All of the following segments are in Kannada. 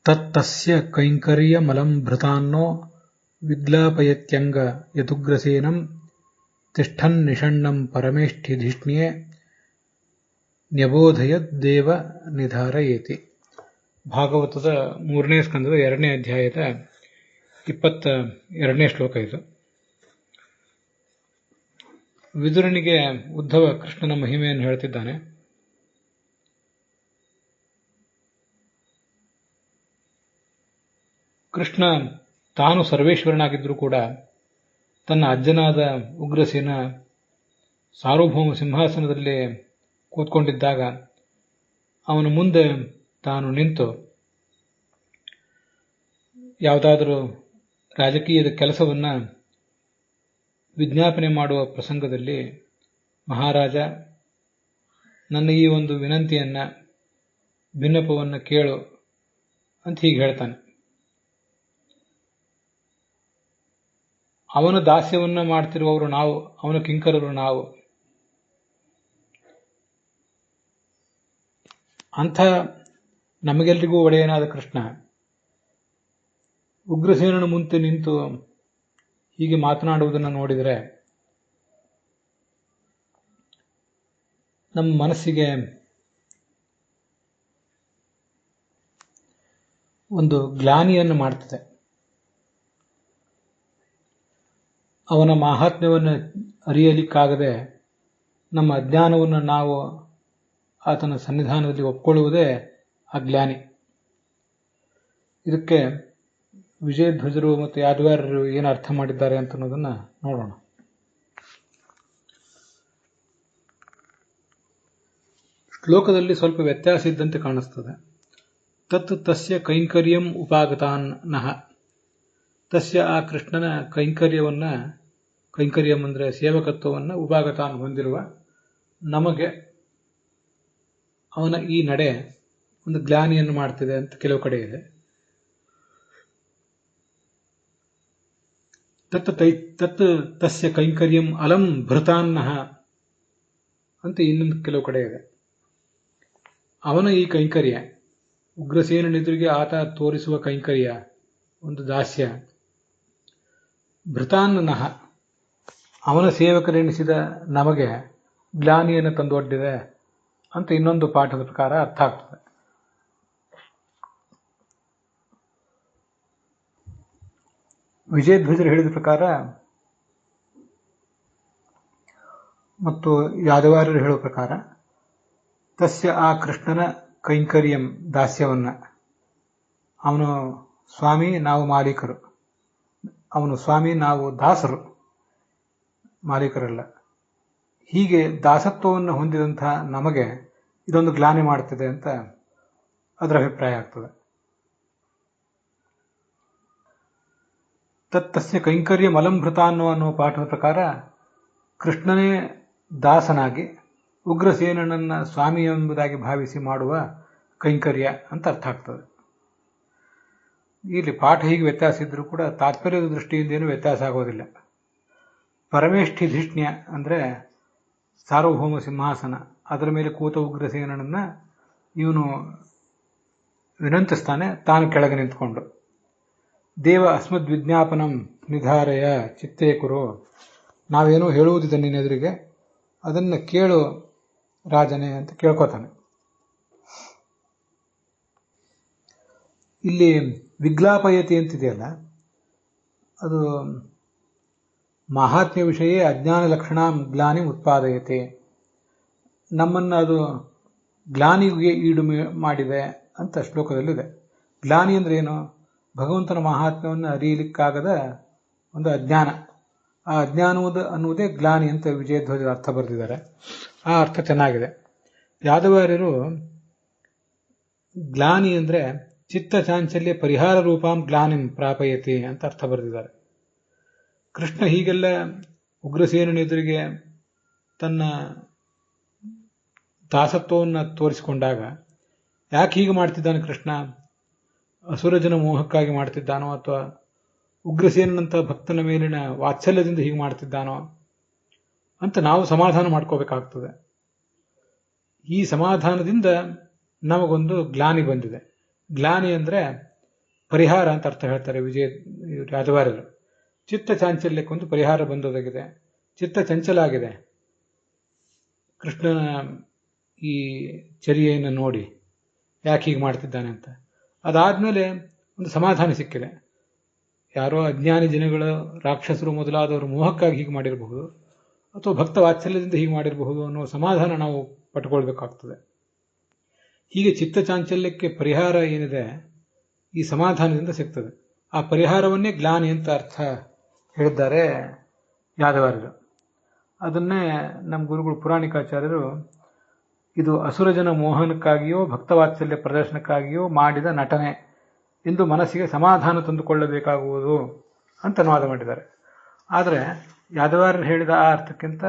ತತ್ತಸ್ಯ ಕೈಂಕರ್ಯಮಲಂ ಭೃತಾನ್ನೋ ವಿಗ್ಲಾಪಯತ್ಯಂಗ ಯದುಗ್ರಸೇನಂ ತಿಷ್ಠನ್ನಿಷಣ್ಣಂ ಪರಮೇಷ್ಠಿಧಿಷ್ಣ್ಯೇ ನ್ಯಬೋಧಯದ್ದೇವ ನಿಧಾರಯೇತಿ. ಭಾಗವತದ 3ನೇ ಸ್ಕಂದದ 2ನೇ ಅಧ್ಯಾಯದ 22ನೇ ಶ್ಲೋಕ ಇದು. ವಿದುರನಿಗೆ ಉದ್ಧವ ಕೃಷ್ಣನ ಮಹಿಮೆಯನ್ನು ಹೇಳ್ತಿದ್ದಾನೆ. ಕೃಷ್ಣ ತಾನು ಸರ್ವೇಶ್ವರನಾಗಿದ್ದರೂ ಕೂಡ ತನ್ನ ಅಜ್ಜನಾದ ಉಗ್ರಸೇನ ಸಾರ್ವಭೌಮ ಸಿಂಹಾಸನದಲ್ಲಿ ಕೂತ್ಕೊಂಡಿದ್ದಾಗ ಅವನ ಮುಂದೆ ತಾನು ನಿಂತು ಯಾವುದಾದರೂ ರಾಜಕೀಯದ ಕೆಲಸವನ್ನು ವಿಜ್ಞಾಪನೆ ಮಾಡುವ ಪ್ರಸಂಗದಲ್ಲಿ, ಮಹಾರಾಜ, ನನ್ನ ಈ ಒಂದು ವಿನಂತಿಯನ್ನು, ಭಿನ್ನಪವನ್ನು ಕೇಳು ಅಂತ ಹೀಗೆ ಹೇಳ್ತಾನೆ. ಅವನ ದಾಸ್ಯವನ್ನು ಮಾಡ್ತಿರುವವರು ನಾವು, ಅವನ ಕಿಂಕರರು ನಾವು. ಅಂಥ ನಮಗೆಲ್ಲರಿಗೂ ಒಡೆಯನಾದ ಕೃಷ್ಣ ಉಗ್ರಸೇನನ ಮುಂದೆ ನಿಂತು ಹೀಗೆ ಮಾತನಾಡುವುದನ್ನು ನೋಡಿದರೆ ನಮ್ಮ ಮನಸ್ಸಿಗೆ ಒಂದು ಗ್ಲಾನಿಯನ್ನು ಮಾಡ್ತದೆ. ಅವನ ಮಾಹಾತ್ಮ್ಯವನ್ನು ಅರಿಯಲಿಕ್ಕಾಗದೆ ನಮ್ಮ ಅಜ್ಞಾನವನ್ನು ನಾವು ಆತನ ಸನ್ನಿಧಾನದಲ್ಲಿ ಒಪ್ಪಿಕೊಳ್ಳುವುದೇ ಆ ಗ್ಲಾನಿ. ಇದಕ್ಕೆ ವಿಜಯಧ್ವಜರು ಮತ್ತು ಯಾದವಾರರು ಏನು ಅರ್ಥ ಮಾಡಿದ್ದಾರೆ ಅಂತ ಅನ್ನೋದನ್ನು ನೋಡೋಣ. ಶ್ಲೋಕದಲ್ಲಿ ಸ್ವಲ್ಪ ವ್ಯತ್ಯಾಸ ಇದ್ದಂತೆ ಕಾಣಿಸ್ತದೆ. ತತ್ ತಸ್ಯ ಕೈಂಕರ್ಯಂ ಉಪಾಗತಾನ್ ನಃ. ತಸ್ಯ ಆ ಕೃಷ್ಣನ ಕೈಂಕರ್ಯಂ ಅಂದರೆ ಸೇವಕತ್ವವನ್ನು ಉಪಾಗತಾನ್ ಹೊಂದಿರುವ ನಮಗೆ ಅವನ ಈ ನಡೆ ಒಂದು ಗ್ಲಾನಿಯನ್ನು ಮಾಡ್ತಿದೆ ಅಂತ ಕೆಲವು ಕಡೆ ಇದೆ. ತತ್ ತಸ್ಯ ಕೈಂಕರ್ಯಂ ಅಲಂ ಭೃತಾನ್ನಃ ಅಂತ ಇನ್ನೊಂದು ಕೆಲವು ಕಡೆ ಇದೆ. ಅವನ ಈ ಕೈಂಕರ್ಯ, ಉಗ್ರಸೇನನೆದುರಿಗೆ ಆತ ತೋರಿಸುವ ಕೈಂಕರ್ಯ, ಒಂದು ದಾಸ್ಯ, ಭೃತಾನ್ನಃ ಅವನ ಸೇವಕರೆನಿಸಿದ ನಮಗೆ ಗ್ಲಾನಿಯನ್ನು ತಂದೊಡ್ಡಿದೆ ಅಂತ ಇನ್ನೊಂದು ಪಾಠದ ಪ್ರಕಾರ ಅರ್ಥ ಆಗ್ತದೆ. ವಿಜಯಧ್ವಜರು ಹೇಳಿದ ಪ್ರಕಾರ ಮತ್ತು ಯಾದವಾರರು ಹೇಳುವ ಪ್ರಕಾರ ತಸ್ಯ ಆ ಕೃಷ್ಣನ ಕೈಂಕರ್ಯಂ ದಾಸ್ಯವನ್ನ, ಅವನು ಸ್ವಾಮಿ ನಾವು ಮಾಲೀಕರು, ಅವನು ಸ್ವಾಮಿ ನಾವು ದಾಸರು, ಮಾಲೀಕರಲ್ಲ. ಹೀಗೆ ದಾಸತ್ವವನ್ನು ಹೊಂದಿದಂತಹ ನಮಗೆ ಇದೊಂದು ಗ್ಲಾನಿ ಮಾಡ್ತಿದೆ ಅಂತ ಅದರ ಅಭಿಪ್ರಾಯ ಆಗ್ತದೆ. ತಸ್ಯ ಕೈಂಕರ್ಯ ಮಲಂಭೃತ ಅನ್ನೋ ಪಾಠದ ಪ್ರಕಾರ ಕೃಷ್ಣನೇ ದಾಸನಾಗಿ ಉಗ್ರಸೇನನನ್ನ ಸ್ವಾಮಿ ಎಂಬುದಾಗಿ ಭಾವಿಸಿ ಮಾಡುವ ಕೈಂಕರ್ಯ ಅಂತ ಅರ್ಥ ಆಗ್ತದೆ. ಇಲ್ಲಿ ಪಾಠ ಹೀಗೆ ವ್ಯತ್ಯಾಸ ಇದ್ರೂ ಕೂಡ ತಾತ್ಪರ್ಯದ ದೃಷ್ಟಿಯಿಂದ ಏನು ವ್ಯತ್ಯಾಸ ಆಗೋದಿಲ್ಲ. ಪರಮೇಷ್ಠಿಧಿಷ್ಣ್ಯ ಅಂದರೆ ಸಾರ್ವಭೌಮ ಸಿಂಹಾಸನ, ಅದರ ಮೇಲೆ ಕೂತ ಉಗ್ರಸೇನನನ್ನ ಇವನು ವಿನಂತಿಸ್ತಾನೆ, ತಾನು ಕೆಳಗೆ ನಿಂತ್ಕೊಂಡು. ದೇವ ಅಸ್ಮದ್ ವಿಜ್ಞಾಪನಂ ನಿಧಾರಯ ಚಿತ್ತೇ ಕುರು. ನಾವೇನೋ ಹೇಳುವುದಿದೆ ನಿನ್ನೆದುರಿಗೆ, ಅದನ್ನು ಕೇಳು ರಾಜನೇ ಅಂತ ಕೇಳ್ಕೊತಾನೆ. ಇಲ್ಲಿ ವಿಗ್ಲಾಪಯತಿ ಅಂತಿದೆಯಲ್ಲ, ಅದು ಮಾಹಾತ್ಮ್ಯ ವಿಷಯ ಅಜ್ಞಾನ ಲಕ್ಷಣ ಗ್ಲಾನಿ ಉತ್ಪಾದಯತೆ. ನಮ್ಮನ್ನು ಅದು ಗ್ಲಾನಿಗೆ ಈಡು ಮಾಡಿದೆ ಅಂತ ಶ್ಲೋಕದಲ್ಲಿದೆ. ಗ್ಲಾನಿ ಅಂದ್ರೆ ಏನು? ಭಗವಂತನ ಮಹಾತ್ಮ್ಯವನ್ನು ಅರಿಯಲಿಕ್ಕಾಗದ ಒಂದು ಅಜ್ಞಾನ. ಆ ಅಜ್ಞಾನದ ಅನ್ನುವುದೇ ಗ್ಲಾನಿ ಅಂತ ವಿಜಯಧ್ವಜರ ಅರ್ಥ ಬರೆದಿದ್ದಾರೆ. ಆ ಅರ್ಥ ಚೆನ್ನಾಗಿದೆ. ಯಾದವಾರ್ಯರು ಗ್ಲಾನಿ ಅಂದ್ರೆ ಚಿತ್ತ ಚಾಂಚಲ್ಯ ಪರಿಹಾರ ರೂಪಾಂ ಗ್ಲಾನಿಂ ಪ್ರಾಪಯತಿ ಅಂತ ಅರ್ಥ ಬರೆದಿದ್ದಾರೆ. ಕೃಷ್ಣ ಹೀಗೆಲ್ಲ ಉಗ್ರಸೇನನೆದುರಿಗೆ ತನ್ನ ದಾಸತ್ವವನ್ನು ತೋರಿಸಿಕೊಂಡಾಗ ಯಾಕೆ ಹೀಗೆ ಮಾಡ್ತಿದ್ದಾನೆ ಕೃಷ್ಣ? ಅಸುರಜನ ಮೋಹಕ್ಕಾಗಿ ಮಾಡ್ತಿದ್ದಾನೋ ಅಥವಾ ಉಗ್ರಸೇನಂತ ಭಕ್ತನ ಮೇಲಿನ ವಾತ್ಸಲ್ಯದಿಂದ ಹೀಗೆ ಮಾಡ್ತಿದ್ದಾನೋ ಅಂತ ನಾವು ಸಮಾಧಾನ ಮಾಡ್ಕೋಬೇಕಾಗ್ತದೆ. ಈ ಸಮಾಧಾನದಿಂದ ನಮಗೊಂದು ಗ್ಲಾನಿ ಬಂದಿದೆ. ಗ್ಲಾನಿ ಅಂದ್ರೆ ಪರಿಹಾರ ಅಂತ ಅರ್ಥ ಹೇಳ್ತಾರೆ ಯಾದವಾರರು. ಚಿತ್ತ ಚಾಂಚಲ್ಯಕ್ಕೊಂದು ಪರಿಹಾರ ಬಂದೊದಗಿದೆ. ಚಿತ್ತ ಚಂಚಲ ಆಗಿದೆ ಕೃಷ್ಣನ ಈ ಚರ್ಯೆಯನ್ನು ನೋಡಿ, ಯಾಕೆ ಹೀಗೆ ಮಾಡ್ತಿದ್ದಾನೆ ಅಂತ. ಅದಾದಮೇಲೆ ಒಂದು ಸಮಾಧಾನ ಸಿಕ್ಕಿದೆ. ಯಾರೋ ಅಜ್ಞಾನಿ ಜನಗಳು, ರಾಕ್ಷಸರು ಮೊದಲಾದವರು ಮೋಹಕ್ಕಾಗಿ ಹೀಗೆ ಮಾಡಿರಬಹುದು, ಅಥವಾ ಭಕ್ತ ವಾತ್ಸಲ್ಯದಿಂದ ಹೀಗೆ ಮಾಡಿರಬಹುದು ಅನ್ನೋ ಸಮಾಧಾನ ನಾವು ಪಟ್ಕೊಳ್ಬೇಕಾಗ್ತದೆ. ಹೀಗೆ ಚಿತ್ತ ಚಾಂಚಲ್ಯಕ್ಕೆ ಪರಿಹಾರ ಏನಿದೆ ಈ ಸಮಾಧಾನದಿಂದ ಸಿಗ್ತದೆ. ಆ ಪರಿಹಾರವನ್ನೇ ಗ್ಲಾನಿ ಅಂತ ಅರ್ಥ ಹೇಳಿದ್ದಾರೆ ಯಾದವಾರರು. ಅದನ್ನೇ ನಮ್ಮ ಗುರುಗಳು ಪುರಾಣಿಕಾಚಾರ್ಯರು ಇದು ಅಸುರಜನ ಮೋಹನಕ್ಕಾಗಿಯೋ ಭಕ್ತವಾತ್ಸಲ್ಯ ಪ್ರದರ್ಶನಕ್ಕಾಗಿಯೋ ಮಾಡಿದ ನಟನೆ ಎಂದು ಮನಸ್ಸಿಗೆ ಸಮಾಧಾನ ತಂದುಕೊಳ್ಳಬೇಕಾಗುವುದು ಅಂತ ಅನುವಾದ ಮಾಡಿದ್ದಾರೆ. ಆದರೆ ಯಾದವಾರರು ಹೇಳಿದ ಆ ಅರ್ಥಕ್ಕಿಂತ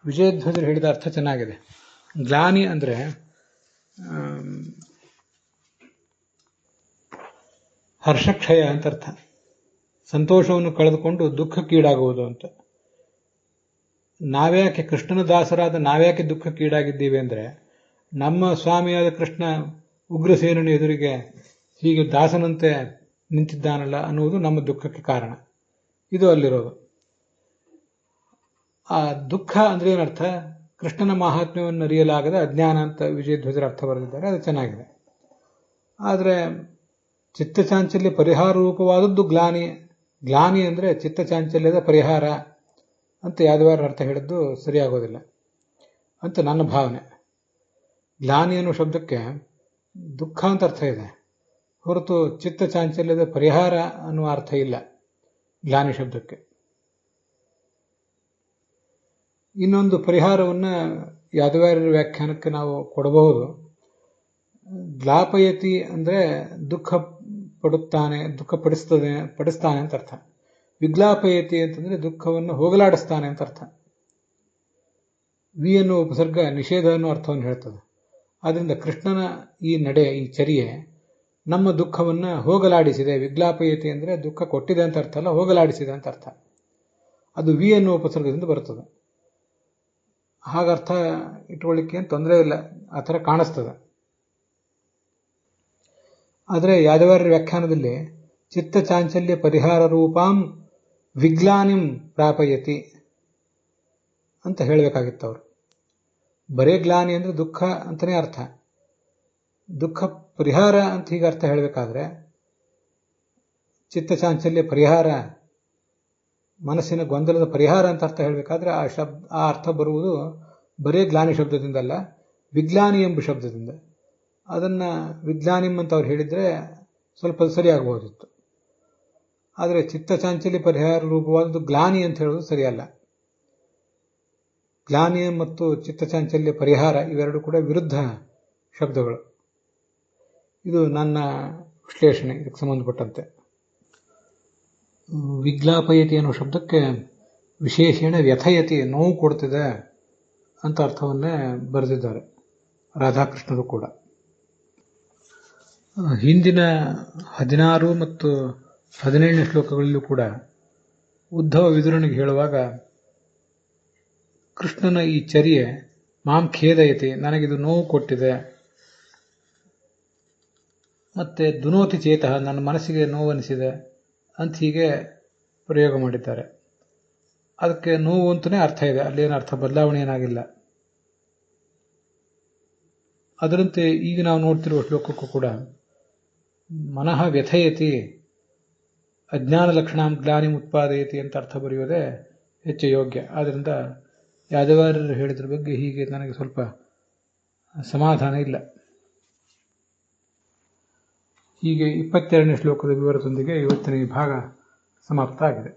ವಿಜಯಧ್ವಜರು ಹೇಳಿದ ಅರ್ಥ ಚೆನ್ನಾಗಿದೆ. ಗ್ಲಾನಿ ಅಂದರೆ ಹರ್ಷಕ್ಷಯ ಅಂತ ಅರ್ಥ. ಸಂತೋಷವನ್ನು ಕಳೆದುಕೊಂಡು ದುಃಖಕ್ಕೀಡಾಗುವುದು ಅಂತ. ನಾವ್ಯಾಕೆ ಕೃಷ್ಣನ ದಾಸರಾದ ನಾವ್ಯಾಕೆ ದುಃಖಕ್ಕೀಡಾಗಿದ್ದೀವಿ ಅಂದರೆ, ನಮ್ಮ ಸ್ವಾಮಿಯಾದ ಕೃಷ್ಣ ಉಗ್ರಸೇನನ ಎದುರಿಗೆ ಹೀಗೆ ದಾಸನಂತೆ ನಿಂತಿದ್ದಾನಲ್ಲ ಅನ್ನುವುದು ನಮ್ಮ ದುಃಖಕ್ಕೆ ಕಾರಣ. ಇದು ಅಲ್ಲಿರೋದು. ಆ ದುಃಖ ಅಂದ್ರೆ ಏನರ್ಥ? ಕೃಷ್ಣನ ಮಹಾತ್ಮ್ಯವನ್ನು ಅರಿಯಲಾಗದ ಅಜ್ಞಾನ ಅಂತ ವಿಜಯಧ್ವಜರ ಅರ್ಥ ಬರೆದಿದ್ದಾರೆ. ಅದು ಚೆನ್ನಾಗಿದೆ. ಆದರೆ ಚಿತ್ತಚಾಂಚಲ್ಯ ಪರಿಹಾರ ರೂಪವಾದದ್ದು ಗ್ಲಾನಿ. ಗ್ಲಾನಿ ಅಂದರೆ ಚಿತ್ತಚಾಂಚಲ್ಯದ ಪರಿಹಾರ ಅಂತ ಯಾದವಾರ ಅರ್ಥ ಹೇಳಿದ್ದು ಸರಿಯಾಗೋದಿಲ್ಲ ಅಂತ ನನ್ನ ಭಾವನೆ. ಗ್ಲಾನಿ ಅನ್ನೋ ಶಬ್ದಕ್ಕೆ ದುಃಖ ಅಂತ ಅರ್ಥ ಇದೆ ಹೊರತು ಚಿತ್ತಚಾಂಚಲ್ಯದ ಪರಿಹಾರ ಅನ್ನುವ ಅರ್ಥ ಇಲ್ಲ ಗ್ಲಾನಿ ಶಬ್ದಕ್ಕೆ. ಇನ್ನೊಂದು ಪರಿಹಾರವನ್ನು ಯಾದವಾರ್ಯರ ವ್ಯಾಖ್ಯಾನಕ್ಕೆ ನಾವು ಕೊಡಬಹುದು. ಗ್ಲಾಪಯತಿ ಅಂದರೆ ದುಃಖ ಪಡುತ್ತಾನೆ, ದುಃಖ ಪಡಿಸ್ತಾನೆ ಅಂತ ಅರ್ಥ. ವಿಗ್ಲಾಪಯತಿ ಅಂತಂದ್ರೆ ದುಃಖವನ್ನು ಹೋಗಲಾಡಿಸ್ತಾನೆ ಅಂತ ಅರ್ಥ. ವಿ ಅನ್ನುವ ಉಪಸರ್ಗ ನಿಷೇಧ ಅನ್ನೋ ಅರ್ಥವನ್ನು ಹೇಳ್ತದೆ. ಆದ್ದರಿಂದ ಕೃಷ್ಣನ ಈ ನಡೆ, ಈ ಚರ್ಯೆ ನಮ್ಮ ದುಃಖವನ್ನು ಹೋಗಲಾಡಿಸಿದೆ. ವಿಗ್ಲಾಪಯತಿ ಅಂದರೆ ದುಃಖ ಕೊಟ್ಟಿದೆ ಅಂತ ಅರ್ಥ ಅಲ್ಲ, ಹೋಗಲಾಡಿಸಿದೆ ಅಂತ ಅರ್ಥ. ಅದು ವಿ ಅನ್ನುವ ಉಪಸರ್ಗದಿಂದ ಬರುತ್ತದೆ. ಹಾಗರ್ಥ ಇಟ್ಕೊಳ್ಳಿಕ್ಕೆ ಏನು ತೊಂದರೆ ಇಲ್ಲ, ಆ ಥರ ಕಾಣಿಸ್ತದೆ. ಆದರೆ ಯಾದವಾರ್ಯರ ವ್ಯಾಖ್ಯಾನದಲ್ಲಿ ಚಿತ್ತ ಚಾಂಚಲ್ಯ ಪರಿಹಾರ ರೂಪಾಂ ವಿಗ್ಲಾನಿಂ ಪ್ರಾಪಯತಿ ಅಂತ ಹೇಳಬೇಕಾಗಿತ್ತು ಅವರು. ಬರೇ ಗ್ಲಾನಿ ಅಂದರೆ ದುಃಖ ಅಂತಲೇ ಅರ್ಥ. ದುಃಖ ಪರಿಹಾರ ಅಂತ ಹೀಗೆ ಅರ್ಥ ಹೇಳಬೇಕಾದ್ರೆ ಚಿತ್ತ ಚಾಂಚಲ್ಯ ಪರಿಹಾರ, ಮನಸ್ಸಿನ ಗೊಂದಲದ ಪರಿಹಾರ ಅಂತ ಅರ್ಥ ಹೇಳಬೇಕಾದ್ರೆ ಆ ಅರ್ಥ ಬರುವುದು ಬರೇ ಗ್ಲಾನಿ ಶಬ್ದದಿಂದಲ್ಲ, ವಿಗ್ಲಾನಿ ಎಂಬ ಶಬ್ದದಿಂದ. ಅದನ್ನು ವಿಗ್ಲಾನಿಂ ಅಂತ ಅವ್ರು ಹೇಳಿದರೆ ಸ್ವಲ್ಪ ಸರಿಯಾಗಬಹುದಿತ್ತು. ಆದರೆ ಚಿತ್ತಚಾಂಚಲ್ಯ ಪರಿಹಾರ ರೂಪವಾದದ್ದು ಗ್ಲಾನಿ ಅಂತ ಹೇಳೋದು ಸರಿಯಲ್ಲ. ಗ್ಲಾನಿ ಮತ್ತು ಚಿತ್ತಚಾಂಚಲ್ಯ ಪರಿಹಾರ ಇವೆರಡು ಕೂಡ ವಿರುದ್ಧ ಶಬ್ದಗಳು. ಇದು ನನ್ನ ವಿಶ್ಲೇಷಣೆ ಇದಕ್ಕೆ ಸಂಬಂಧಪಟ್ಟಂತೆ. ವಿಗ್ಲಾಪಯತಿ ಅನ್ನೋ ಶಬ್ದಕ್ಕೆ ವಿಶೇಷಣ ವ್ಯಥಯತಿ, ನೋವು ಕೊಡ್ತಿದೆ ಅಂತ ಅರ್ಥವನ್ನೇ ಬರೆದಿದ್ದಾರೆ ರಾಧಾಕೃಷ್ಣರು ಕೂಡ. ಹಿಂದಿನ 16 ಮತ್ತು 17ನೇ ಶ್ಲೋಕಗಳಲ್ಲೂ ಕೂಡ ಉದ್ಧವ ವಿದುರನಿಗೆ ಹೇಳುವಾಗ ಕೃಷ್ಣನ ಈ ಚರ್ಯೆ ಮಾಂ ಖೇದಯತಿ, ನನಗಿದು ನೋವು ಕೊಟ್ಟಿದೆ, ಮತ್ತೆ ದುನೋತಿ ಚೇತಃ, ನನ್ನ ಮನಸ್ಸಿಗೆ ನೋವನಿಸಿದೆ ಅಂತ ಹೀಗೆ ಪ್ರಯೋಗ ಮಾಡಿದ್ದಾರೆ. ಅದಕ್ಕೆ ನೋವು ಅಂತಲೇ ಅರ್ಥ ಇದೆ, ಅಲ್ಲೇನು ಅರ್ಥ ಬದಲಾವಣೆ ಏನಾಗಿಲ್ಲ. ಅದರಂತೆ ಈಗ ನಾವು ನೋಡ್ತಿರುವ ಶ್ಲೋಕಕ್ಕೂ ಕೂಡ ಮನಃ ವ್ಯಥಯತಿ ಅಜ್ಞಾನ ಲಕ್ಷಣಾಂ ಗ್ಲಾನಿಂ ಉತ್ಪಾದಯತಿ ಅಂತ ಅರ್ಥ ಬರೆಯೋದೇ ಹೆಚ್ಚು ಯೋಗ್ಯ. ಆದ್ದರಿಂದ ಯಾದವಾರ್ಯರು ಹೇಳಿದ್ರ ಬಗ್ಗೆ ಹೀಗೆ ನನಗೆ ಸ್ವಲ್ಪ ಸಮಾಧಾನ ಇಲ್ಲ. ಹೀಗೆ 22ನೇ ಶ್ಲೋಕದ ವಿವರದೊಂದಿಗೆ ಇವತ್ತಿನ ಈ ಭಾಗ ಸಮಾಪ್ತ ಆಗಿದೆ.